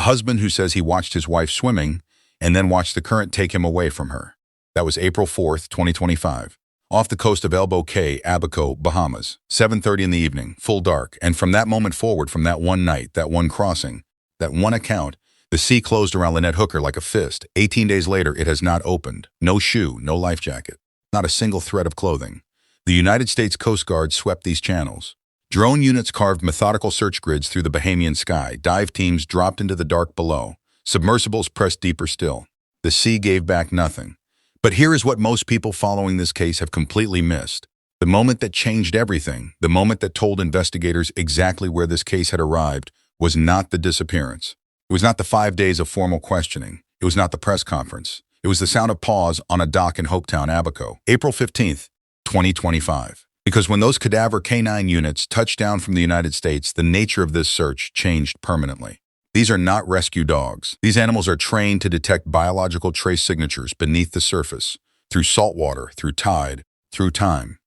husband who says he watched his wife swimming and then watched the current take him away from her. That was April 4th, 2025. Off the coast of Elbow Cay, Abaco, Bahamas. 7:30 in the evening, full dark, and from that moment forward, from that one night, that one crossing, that one account, the sea closed around Lynette Hooker like a fist. 18 days later, it has not opened. No shoe, no life jacket, not a single thread of clothing. The United States Coast Guard swept these channels. Drone units carved methodical search grids through the Bahamian sky. Dive teams dropped into the dark below. Submersibles pressed deeper still. The sea gave back nothing. But here is what most people following this case have completely missed. The moment that changed everything, the moment that told investigators exactly where this case had arrived, was not the disappearance. It was not the 5 days of formal questioning. It was not the press conference. It was the sound of pause on a dock in Hopetown, Abaco. April 15th, 2025. Because when those cadaver canine units touched down from the United States, the nature of this search changed permanently. These are not rescue dogs. These animals are trained to detect biological trace signatures beneath the surface, through salt water, through tide, through time.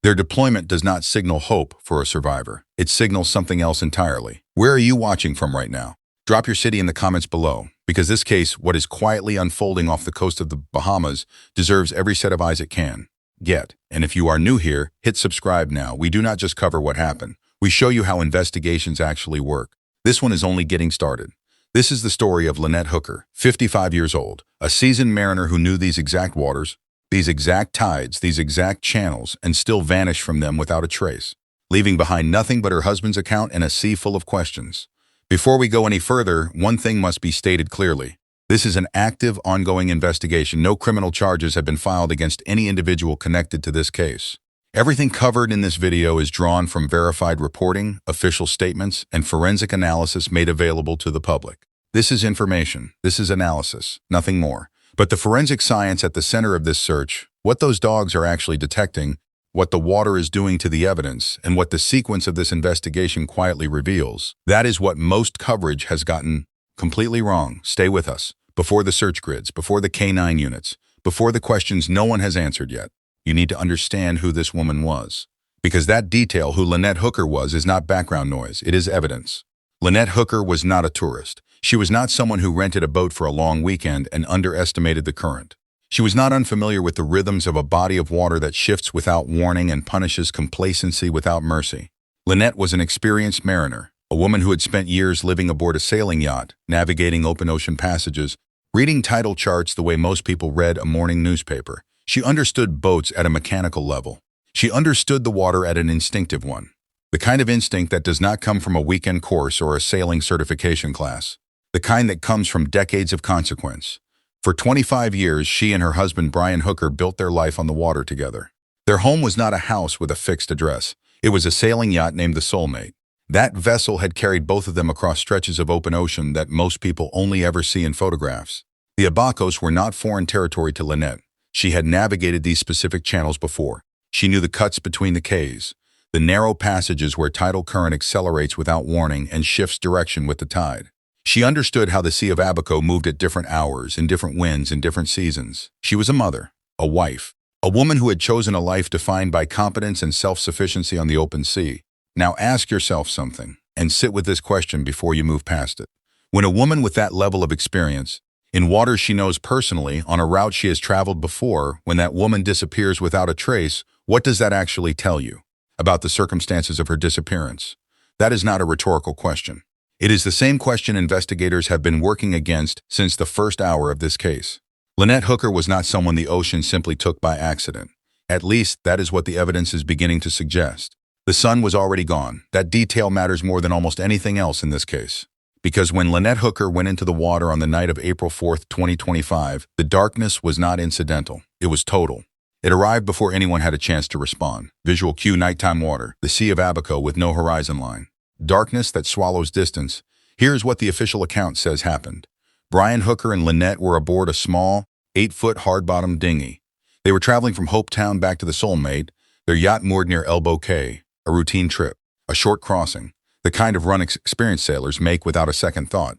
Their deployment does not signal hope for a survivor. It signals something else entirely. Where are you watching from right now? Drop your city in the comments below, because this case, what is quietly unfolding off the coast of the Bahamas, deserves every set of eyes it can get. And if you are new here, hit subscribe now. We do not just cover what happened. We show you how investigations actually work. This one is only getting started. This is the story of Lynette Hooker, 55 years old, a seasoned mariner who knew these exact waters, these exact tides, these exact channels, and still vanished from them without a trace, leaving behind nothing but her husband's account and a sea full of questions. Before we go any further, one thing must be stated clearly. This is an active, ongoing investigation. No criminal charges have been filed against any individual connected to this case. Everything covered in this video is drawn from verified reporting, official statements, and forensic analysis made available to the public. This is information. This is analysis. Nothing more. But the forensic science at the center of this search, what those dogs are actually detecting, what the water is doing to the evidence, and what the sequence of this investigation quietly reveals, that is what most coverage has gotten completely wrong. Stay with us. Before the search grids, before the K9 units, before the questions no one has answered yet, you need to understand who this woman was. Because that detail, who Lynette Hooker was, is not background noise. It is evidence. Lynette Hooker was not a tourist. She was not someone who rented a boat for a long weekend and underestimated the current. She was not unfamiliar with the rhythms of a body of water that shifts without warning and punishes complacency without mercy. Lynette was an experienced mariner, a woman who had spent years living aboard a sailing yacht, navigating open ocean passages, reading tidal charts the way most people read a morning newspaper. She understood boats at a mechanical level. She understood the water at an instinctive one. The kind of instinct that does not come from a weekend course or a sailing certification class. The kind that comes from decades of consequence. For 25 years, she and her husband Brian Hooker built their life on the water together. Their home was not a house with a fixed address. It was a sailing yacht named the Soulmate. That vessel had carried both of them across stretches of open ocean that most people only ever see in photographs. The Abacos were not foreign territory to Lynette. She had navigated these specific channels before. She knew the cuts between the cays, the narrow passages where tidal current accelerates without warning and shifts direction with the tide. She understood how the Sea of Abaco moved at different hours, in different winds, in different seasons. She was a mother, a wife, a woman who had chosen a life defined by competence and self-sufficiency on the open sea. Now ask yourself something, and sit with this question before you move past it. When a woman with that level of experience, in waters she knows personally, on a route she has traveled before, when that woman disappears without a trace, what does that actually tell you about the circumstances of her disappearance? That is not a rhetorical question. It is the same question investigators have been working against since the first hour of this case. Lynette Hooker was not someone the ocean simply took by accident. At least, that is what the evidence is beginning to suggest. The sun was already gone. That detail matters more than almost anything else in this case. Because when Lynette Hooker went into the water on the night of April 4th, 2025, the darkness was not incidental. It was total. It arrived before anyone had a chance to respond. Visual cue: nighttime water, the Sea of Abaco with no horizon line. Darkness that swallows distance. Here's what the official account says happened. Brian Hooker and Lynette were aboard a small, 8-foot hard-bottom dinghy. They were traveling from Hopetown back to the Soulmate, their yacht moored near Elbow Cay. A routine trip, a short crossing, the kind of run experienced sailors make without a second thought.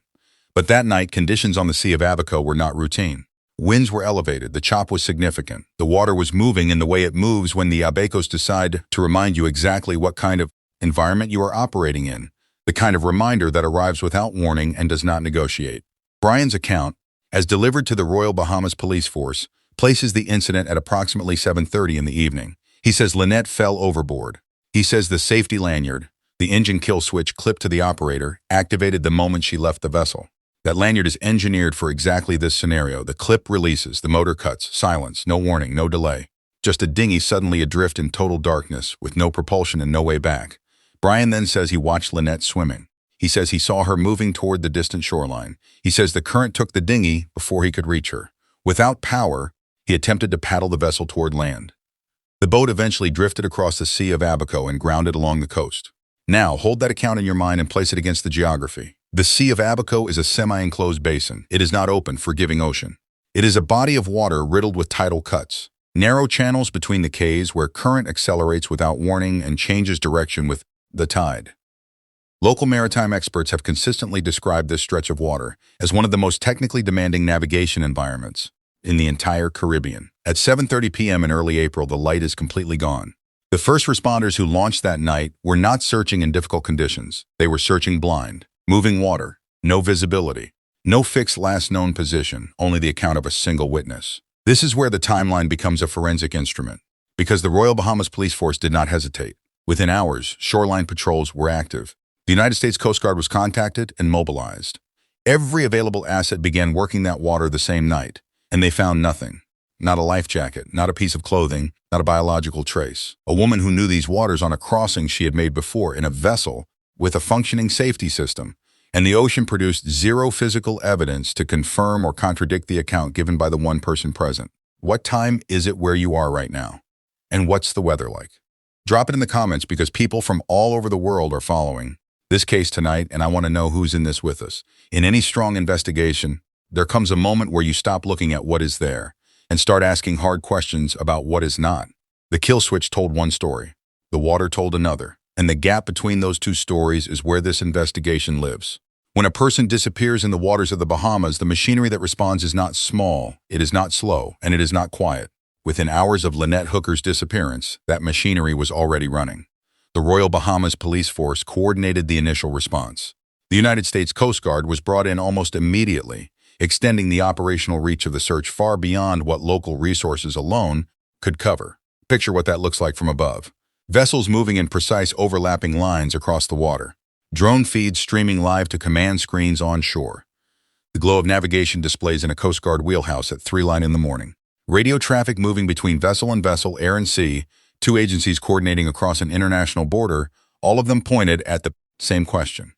But that night, conditions on the Sea of Abaco were not routine. Winds were elevated, the chop was significant, the water was moving in the way it moves when the Abacos decide to remind you exactly what kind of environment you are operating in. the kind of reminder that arrives without warning and does not negotiate. Brian's account, as delivered to the Royal Bahamas Police Force, places the incident at approximately 7:30 in the evening. He says Lynette fell overboard. He says the safety lanyard, the engine kill switch clipped to the operator, activated the moment she left the vessel. That lanyard is engineered for exactly this scenario. The clip releases, the motor cuts, silence, no warning, no delay. Just a dinghy suddenly adrift in total darkness, with no propulsion and no way back. Brian then says he watched Lynette swimming. He says he saw her moving toward the distant shoreline. He says the current took the dinghy before he could reach her. Without power, he attempted to paddle the vessel toward land. The boat eventually drifted across the Sea of Abaco and grounded along the coast. Now, hold that account in your mind and place it against the geography. The Sea of Abaco is a semi-enclosed basin. It is not open, forgiving ocean. It is a body of water riddled with tidal cuts, narrow channels between the cays where current accelerates without warning and changes direction with the tide. Local maritime experts have consistently described this stretch of water as one of the most technically demanding navigation environments in the entire Caribbean. At 7:30 p.m. in early April, the light is completely gone. The first responders who launched that night were not searching in difficult conditions. They were searching blind. Moving water, no visibility, no fixed last known position, only the account of a single witness. This is where the timeline becomes a forensic instrument, because the Royal Bahamas Police Force did not hesitate. Within hours, shoreline patrols were active. The United States Coast Guard was contacted and mobilized. Every available asset began working that water the same night, and they found nothing. Not a life jacket, not a piece of clothing, not a biological trace. A woman who knew these waters on a crossing she had made before in a vessel with a functioning safety system, and the ocean produced zero physical evidence to confirm or contradict the account given by the one person present. What time is it where you are right now? And what's the weather like? Drop it in the comments because people from all over the world are following this case tonight, and I want to know who's in this with us. In any strong investigation, there comes a moment where you stop looking at what is there and start asking hard questions about what is not. The kill switch told one story, the water told another, and the gap between those two stories is where this investigation lives. When a person disappears in the waters of the Bahamas, the machinery that responds is not small, it is not slow, and it is not quiet. Within hours of Lynette Hooker's disappearance, that machinery was already running. The Royal Bahamas Police Force coordinated the initial response. The United States Coast Guard was brought in almost immediately, extending the operational reach of the search far beyond what local resources alone could cover. Picture what that looks like from above. Vessels moving in precise overlapping lines across the water. Drone feeds streaming live to command screens on shore. The glow of navigation displays in a Coast Guard wheelhouse at 3 in the morning. Radio traffic moving between vessel and vessel, air and sea, two agencies coordinating across an international border, all of them pointed at the same question.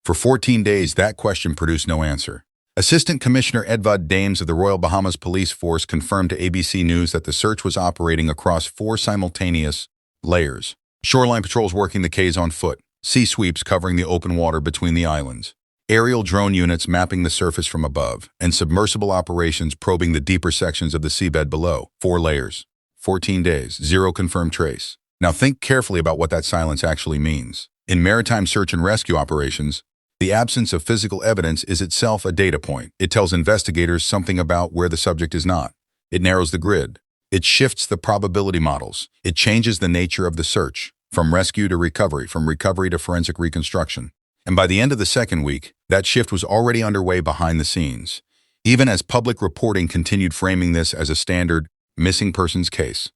For 14 days, that question produced no answer. Assistant Commissioner Edvard Dames of the Royal Bahamas Police Force confirmed to ABC News that the search was operating across 4 simultaneous layers. Shoreline patrols working the cays on foot, sea sweeps covering the open water between the islands, aerial drone units mapping the surface from above, and submersible operations probing the deeper sections of the seabed below. 4 layers, 14 days, 0 confirmed trace. Now think carefully about what that silence actually means. In maritime search and rescue operations, the absence of physical evidence is itself a data point. It tells investigators something about where the subject is not. It narrows the grid. It shifts the probability models. It changes the nature of the search, from rescue to recovery, from recovery to forensic reconstruction. And by the end of the second week, that shift was already underway behind the scenes, even as public reporting continued framing this as a standard missing persons case.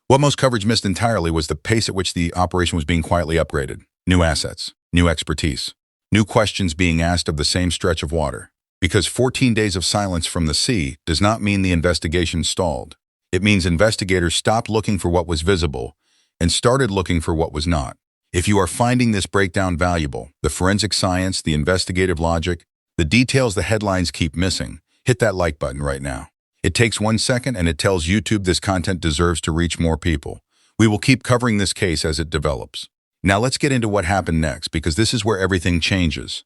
What most coverage missed entirely was the pace at which the operation was being quietly upgraded. New assets, new expertise, new questions being asked of the same stretch of water. Because 14 days of silence from the sea does not mean the investigation stalled. It means investigators stopped looking for what was visible and started looking for what was not. If you are finding this breakdown valuable, the forensic science, the investigative logic, the details the headlines keep missing, hit that like button right now. It takes 1 second and it tells YouTube this content deserves to reach more people. We will keep covering this case as it develops. Now let's get into what happened next, because this is where everything changes.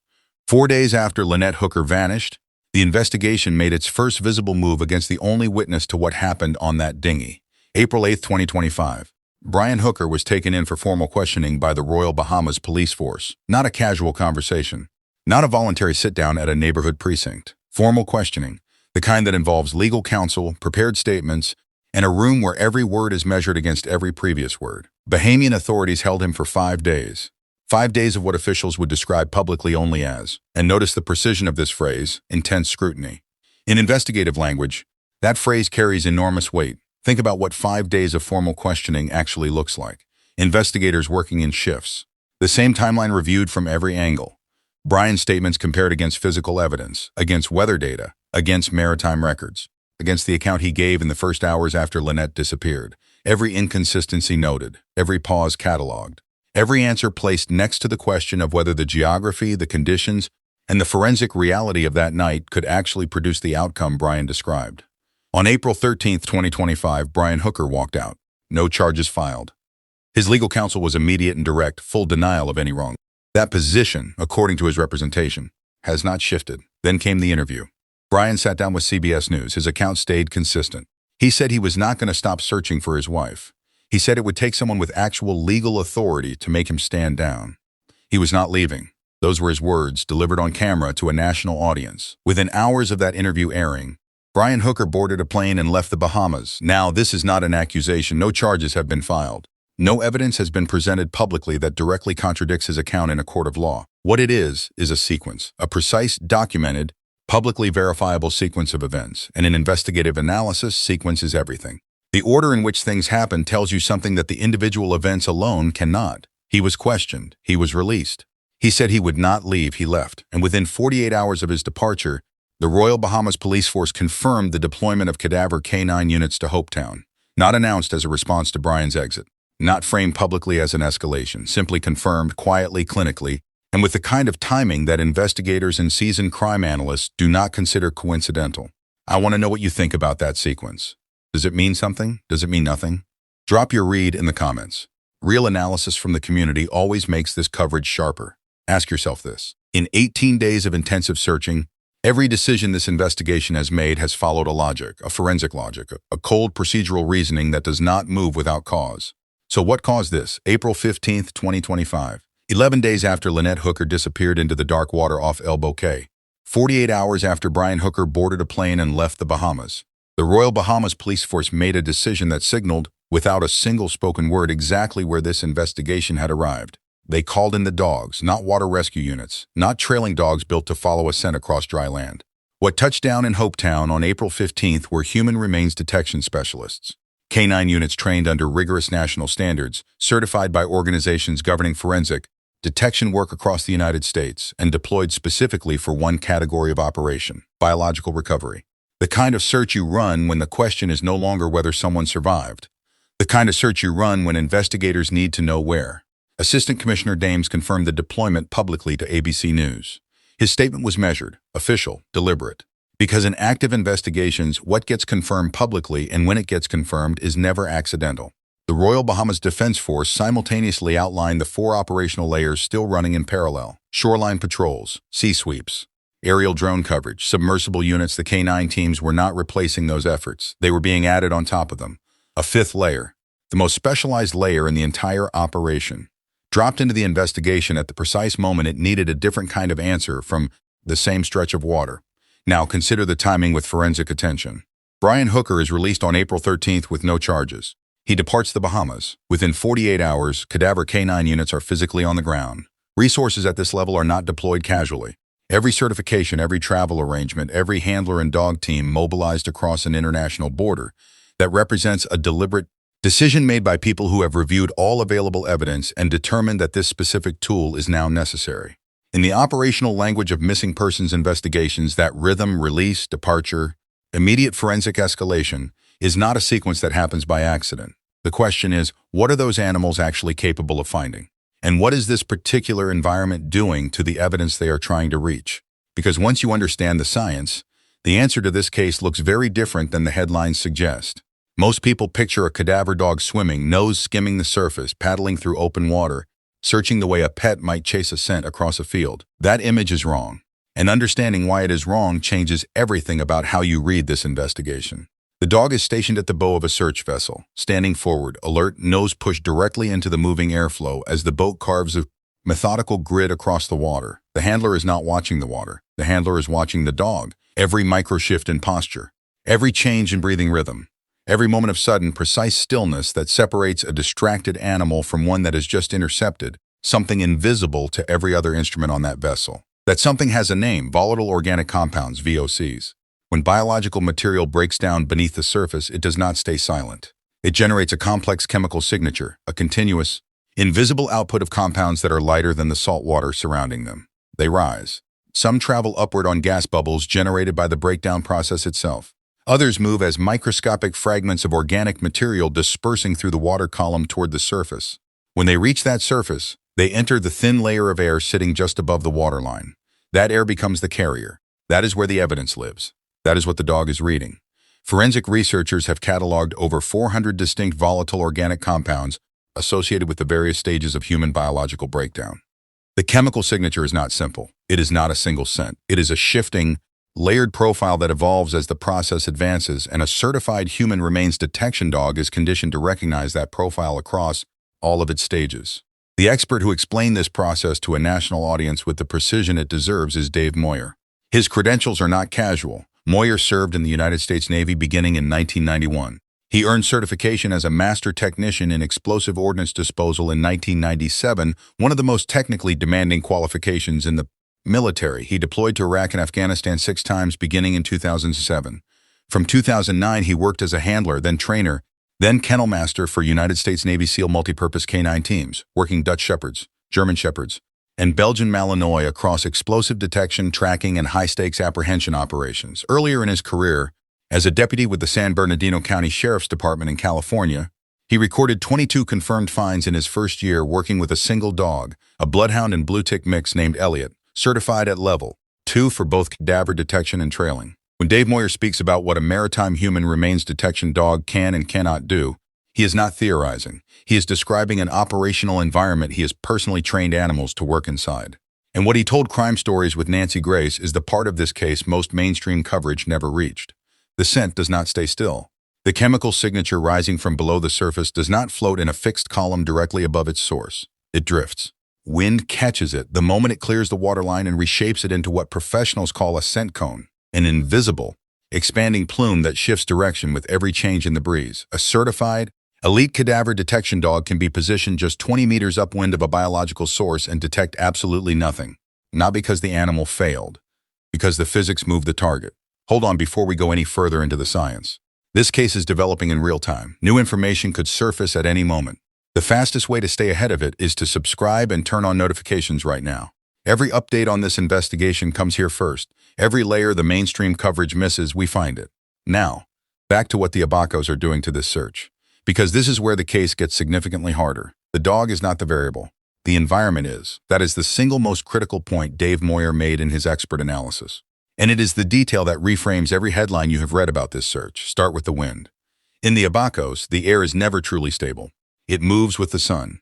4 days after Lynette Hooker vanished, the investigation made its first visible move against the only witness to what happened on that dinghy. April 8, 2025. Brian Hooker was taken in for formal questioning by the Royal Bahamas Police Force. Not a casual conversation. Not a voluntary sit-down at a neighborhood precinct. Formal questioning, the kind that involves legal counsel, prepared statements, and a room where every word is measured against every previous word. Bahamian authorities held him for 5 days. 5 days of what officials would describe publicly only as, and notice the precision of this phrase, intense scrutiny. In investigative language, that phrase carries enormous weight. Think about what 5 days of formal questioning actually looks like. Investigators working in shifts. The same timeline reviewed from every angle. Brian's statements compared against physical evidence, against weather data, against maritime records, against the account he gave in the first hours after Lynette disappeared. Every inconsistency noted, every pause cataloged. Every answer placed next to the question of whether the geography, the conditions, and the forensic reality of that night could actually produce the outcome Brian described. On April 13, 2025, Brian Hooker walked out. No charges filed. His legal counsel was immediate and direct, full denial of any wrong. That position, according to his representation, has not shifted. Then came the interview. Brian sat down with CBS News. His account stayed consistent. He said he was not going to stop searching for his wife. He said it would take someone with actual legal authority to make him stand down. He was not leaving. Those were his words, delivered on camera to a national audience. Within hours of that interview airing, Brian Hooker boarded a plane and left the Bahamas. Now, this is not an accusation. No charges have been filed. No evidence has been presented publicly that directly contradicts his account in a court of law. What it is a sequence, a precise, documented, publicly verifiable sequence of events. And in investigative analysis, sequence is everything. The order in which things happen tells you something that the individual events alone cannot. He was questioned. He was released. He said he would not leave. He left. And within 48 hours of his departure, the Royal Bahamas Police Force confirmed the deployment of cadaver K-9 units to Hopetown, not announced as a response to Brian's exit, not framed publicly as an escalation, simply confirmed quietly, clinically, and with the kind of timing that investigators and seasoned crime analysts do not consider coincidental. I want to know what you think about that sequence. Does it mean something? Does it mean nothing? Drop your read in the comments. Real analysis from the community always makes this coverage sharper. Ask yourself this. In 18 days of intensive searching, every decision this investigation has made has followed a logic, a forensic logic, a cold procedural reasoning that does not move without cause. So what caused this? April 15, 2025. 11 days after Lynette Hooker disappeared into the dark water off Elbow Cay. 48 hours after Brian Hooker boarded a plane and left the Bahamas. The Royal Bahamas Police Force made a decision that signaled, without a single spoken word, exactly where this investigation had arrived. They called in the dogs, not water rescue units, not trailing dogs built to follow a scent across dry land. What touched down in Hopetown on April 15th were human remains detection specialists. K-9 units trained under rigorous national standards, certified by organizations governing forensic detection work across the United States, and deployed specifically for one category of operation, biological recovery. The kind of search you run when the question is no longer whether someone survived. The kind of search you run when investigators need to know where. Assistant Commissioner Dames confirmed the deployment publicly to ABC News. His statement was measured, official, deliberate. Because in active investigations, what gets confirmed publicly and when it gets confirmed is never accidental. The Royal Bahamas Defense Force simultaneously outlined the 4 operational layers still running in parallel: shoreline patrols, sea sweeps, aerial drone coverage, submersible units. The K-9 teams were not replacing those efforts. They were being added on top of them. A 5th layer, the most specialized layer in the entire operation, dropped into the investigation at the precise moment it needed a different kind of answer from the same stretch of water. Now consider the timing with forensic attention. Brian Hooker is released on April 13th with no charges. He departs the Bahamas. Within 48 hours, cadaver K-9 units are physically on the ground. Resources at this level are not deployed casually. Every certification, every travel arrangement, every handler and dog team mobilized across an international border that represents a deliberate decision made by people who have reviewed all available evidence and determined that this specific tool is now necessary. In the operational language of missing persons investigations, that rhythm, release, departure, immediate forensic escalation is not a sequence that happens by accident. The question is, what are those animals actually capable of finding? And what is this particular environment doing to the evidence they are trying to reach? Because once you understand the science, the answer to this case looks very different than the headlines suggest. Most people picture a cadaver dog swimming, nose skimming the surface, paddling through open water, searching the way a pet might chase a scent across a field. That image is wrong. And understanding why it is wrong changes everything about how you read this investigation. The dog is stationed at the bow of a search vessel, standing forward, alert, nose pushed directly into the moving airflow as the boat carves a methodical grid across the water. The handler is not watching the water. The handler is watching the dog. Every micro-shift in posture, every change in breathing rhythm, every moment of sudden, precise stillness that separates a distracted animal from one that is just intercepted something invisible to every other instrument on that vessel. That something has a name: volatile organic compounds, VOCs. When biological material breaks down beneath the surface, it does not stay silent. It generates a complex chemical signature, a continuous, invisible output of compounds that are lighter than the salt water surrounding them. They rise. Some travel upward on gas bubbles generated by the breakdown process itself. Others move as microscopic fragments of organic material dispersing through the water column toward the surface. When they reach that surface, they enter the thin layer of air sitting just above the waterline. That air becomes the carrier. That is where the evidence lives. That is what the dog is reading. Forensic researchers have cataloged over 400 distinct volatile organic compounds associated with the various stages of human biological breakdown. The chemical signature is not simple. It is not a single scent. It is a shifting, layered profile that evolves as the process advances, and a certified human remains detection dog is conditioned to recognize that profile across all of its stages. The expert who explained this process to a national audience with the precision it deserves is Dave Moyer. His credentials are not casual. Moyer served in the United States Navy beginning in 1991. He earned certification as a master technician in explosive ordnance disposal in 1997, one of the most technically demanding qualifications in the military. He deployed to Iraq and Afghanistan 6 times beginning in 2007. From 2009, he worked as a handler, then trainer, then kennel master for United States Navy SEAL multipurpose canine teams, working Dutch Shepherds, German Shepherds, and Belgian Malinois across explosive detection, tracking, and high-stakes apprehension operations. Earlier in his career, as a deputy with the San Bernardino County Sheriff's Department in California, he recorded 22 confirmed finds in his first year working with a single dog, a bloodhound and blue tick mix named Elliot, certified at level 2 for both cadaver detection and trailing. When Dave Moyer speaks about what a maritime human remains detection dog can and cannot do, he is not theorizing. He is describing an operational environment he has personally trained animals to work inside. And what he told Crime Stories with Nancy Grace is the part of this case most mainstream coverage never reached. The scent does not stay still. The chemical signature rising from below the surface does not float in a fixed column directly above its source. It drifts. Wind catches it the moment it clears the waterline and reshapes it into what professionals call a scent cone, an invisible, expanding plume that shifts direction with every change in the breeze. A certified, elite cadaver detection dog can be positioned just 20 meters upwind of a biological source and detect absolutely nothing. Not because the animal failed, because the physics moved the target. Hold on before we go any further into the science. This case is developing in real time. New information could surface at any moment. The fastest way to stay ahead of it is to subscribe and turn on notifications right now. Every update on this investigation comes here first. Every layer the mainstream coverage misses, we find it. Now, back to what the Abacos are doing to this search. Because this is where the case gets significantly harder. The dog is not the variable. The environment is. That is the single most critical point Dave Moyer made in his expert analysis. And it is the detail that reframes every headline you have read about this search. Start with the wind. In the Abacos, the air is never truly stable. It moves with the sun.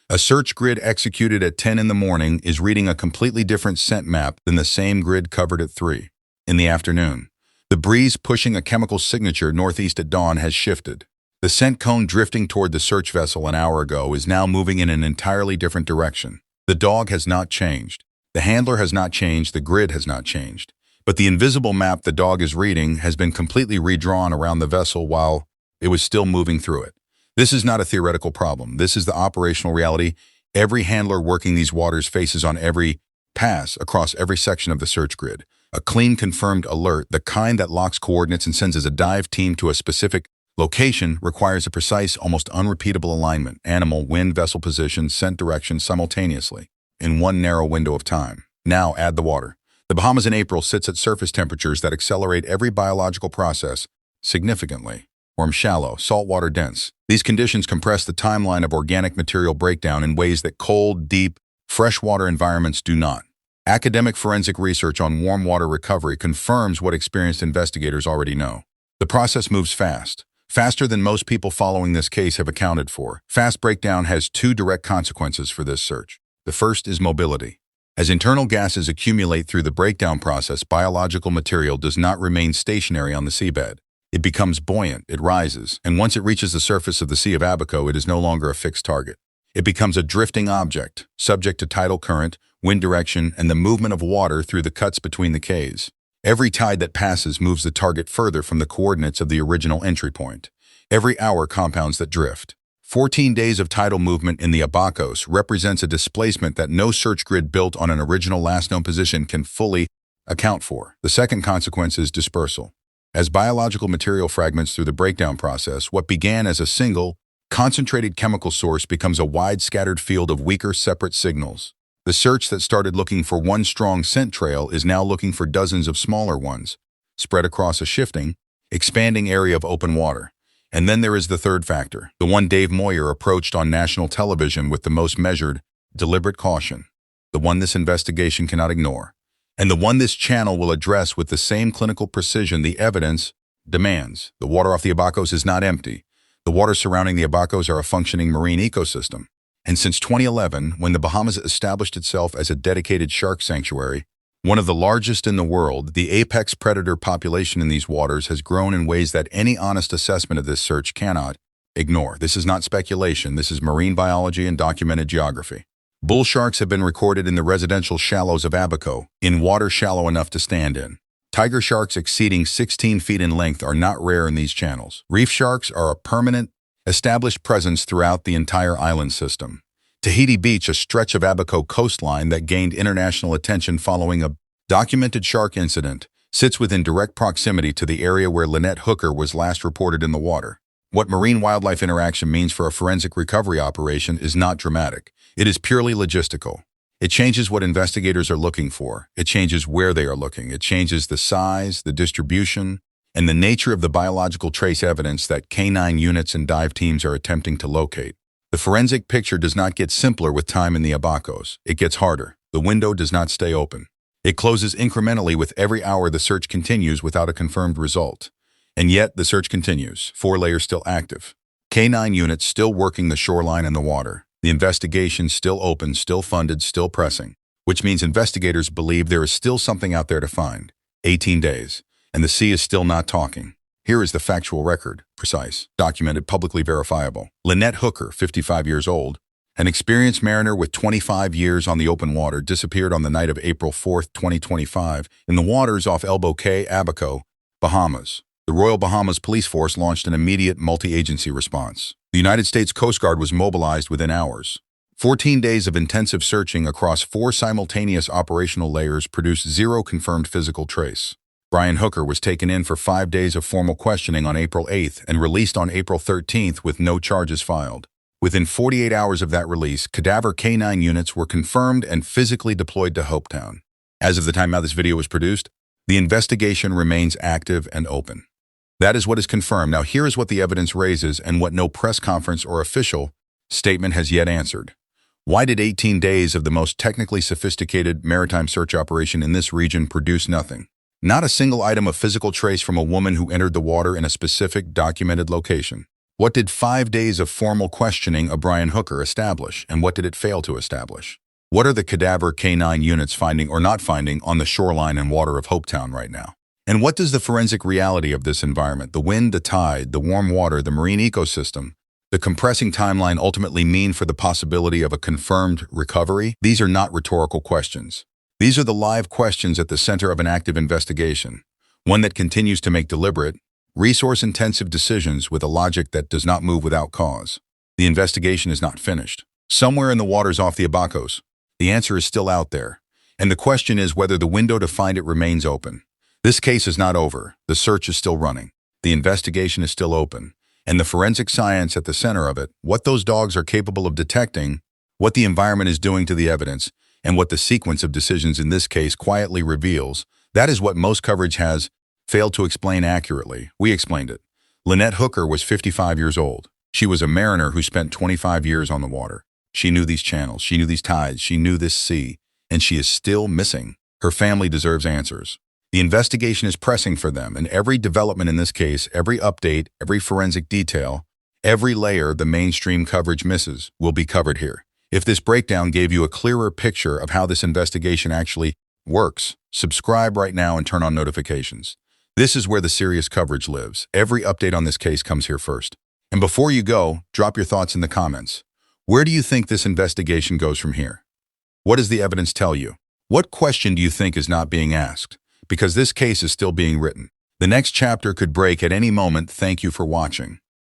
A search grid executed at 10 in the morning is reading a completely different scent map than the same grid covered at 3 in the afternoon. The breeze pushing a chemical signature northeast at dawn has shifted. The scent cone drifting toward the search vessel an hour ago is now moving in an entirely different direction. The dog has not changed. The handler has not changed. The grid has not changed. But the invisible map the dog is reading has been completely redrawn around the vessel while it was still moving through it. This is not a theoretical problem. This is the operational reality every handler working these waters faces on every pass across every section of the search grid. A clean, confirmed alert, the kind that locks coordinates and sends as a dive team to a specific location, requires a precise, almost unrepeatable alignment, animal, wind, vessel position, scent direction simultaneously, in one narrow window of time. Now add the water. The Bahamas in April sits at surface temperatures that accelerate every biological process significantly. Warm, shallow, saltwater dense. These conditions compress the timeline of organic material breakdown in ways that cold, deep, freshwater environments do not. Academic forensic research on warm water recovery confirms what experienced investigators already know. The process moves fast, faster than most people following this case have accounted for. Fast breakdown has 2 direct consequences for this search. The first is mobility. As internal gases accumulate through the breakdown process, biological material does not remain stationary on the seabed. It becomes buoyant, it rises, and once it reaches the surface of the Sea of Abaco, it is no longer a fixed target. It becomes a drifting object, subject to tidal current, wind direction, and the movement of water through the cuts between the cays. Every tide that passes moves the target further from the coordinates of the original entry point. Every hour compounds that drift. 14 days of tidal movement in the Abacos represents a displacement that no search grid built on an original last known position can fully account for. The second consequence is dispersal. As biological material fragments through the breakdown process, what began as a single, concentrated chemical source becomes a wide scattered field of weaker, separate signals. The search that started looking for one strong scent trail is now looking for dozens of smaller ones, spread across a shifting, expanding area of open water. And then there is the third factor, the one Dave Moyer approached on national television with the most measured, deliberate caution, the one this investigation cannot ignore, and the one this channel will address with the same clinical precision the evidence demands. The water off the Abacos is not empty. The waters surrounding the Abacos are a functioning marine ecosystem. And since 2011, when the Bahamas established itself as a dedicated shark sanctuary, one of the largest in the world, the apex predator population in these waters has grown in ways that any honest assessment of this search cannot ignore. This is not speculation. This is marine biology and documented geography. Bull sharks have been recorded in the residential shallows of Abaco, in water shallow enough to stand in. Tiger sharks exceeding 16 feet in length are not rare in these channels. Reef sharks are a permanent, established presence throughout the entire island system. Tahiti Beach, a stretch of Abaco coastline that gained international attention following a documented shark incident, sits within direct proximity to the area where Lynette Hooker was last reported in the water. What marine-wildlife interaction means for a forensic recovery operation is not dramatic. It is purely logistical. It changes what investigators are looking for. It changes where they are looking. It changes the size, the distribution, and the nature of the biological trace evidence that canine units and dive teams are attempting to locate. The forensic picture does not get simpler with time in the Abacos. It gets harder. The window does not stay open. It closes incrementally with every hour the search continues without a confirmed result. And yet, the search continues, 4 layers still active. K9 units still working the shoreline and the water. The investigation still open, still funded, still pressing. Which means investigators believe there is still something out there to find. 18 days. And the sea is still not talking. Here is the factual record, precise, documented, publicly verifiable. Lynette Hooker, 55 years old, an experienced mariner with 25 years on the open water, disappeared on the night of April 4, 2025, in the waters off Elbow Cay, Abaco, Bahamas. The Royal Bahamas Police Force launched an immediate multi-agency response. The United States Coast Guard was mobilized within hours. 14 days of intensive searching across 4 simultaneous operational layers produced 0 confirmed physical trace. Brian Hooker was taken in for 5 days of formal questioning on April 8th and released on April 13th with no charges filed. Within 48 hours of that release, cadaver K9 units were confirmed and physically deployed to Hopetown. As of the time now this video was produced, the investigation remains active and open. That is what is confirmed. Now here is what the evidence raises and what no press conference or official statement has yet answered. Why did 18 days of the most technically sophisticated maritime search operation in this region produce nothing? Not a single item of physical trace from a woman who entered the water in a specific documented location. What did 5 days of formal questioning of Brian Hooker establish, and what did it fail to establish? What are the cadaver K9 units finding or not finding on the shoreline and water of Hopetown right now? And what does the forensic reality of this environment, the wind, the tide, the warm water, the marine ecosystem, the compressing timeline ultimately mean for the possibility of a confirmed recovery? These are not rhetorical questions. These are the live questions at the center of an active investigation, one that continues to make deliberate, resource-intensive decisions with a logic that does not move without cause. The investigation is not finished. Somewhere in the waters off the Abacos, the answer is still out there, and the question is whether the window to find it remains open. This case is not over. The search is still running. The investigation is still open, and the forensic science at the center of it, what those dogs are capable of detecting, what the environment is doing to the evidence, and what the sequence of decisions in this case quietly reveals, that is what most coverage has failed to explain accurately. We explained it. Lynette Hooker was 55 years old. She was a mariner who spent 25 years on the water. She knew these channels, she knew these tides, she knew this sea, and she is still missing. Her family deserves answers. The investigation is pressing for them, and every development in this case, every update, every forensic detail, every layer the mainstream coverage misses will be covered here. If this breakdown gave you a clearer picture of how this investigation actually works, subscribe right now and turn on notifications. This is where the serious coverage lives. Every update on this case comes here first. And before you go, drop your thoughts in the comments. Where do you think this investigation goes from here? What does the evidence tell you? What question do you think is not being asked? Because this case is still being written. The next chapter could break at any moment. Thank you for watching.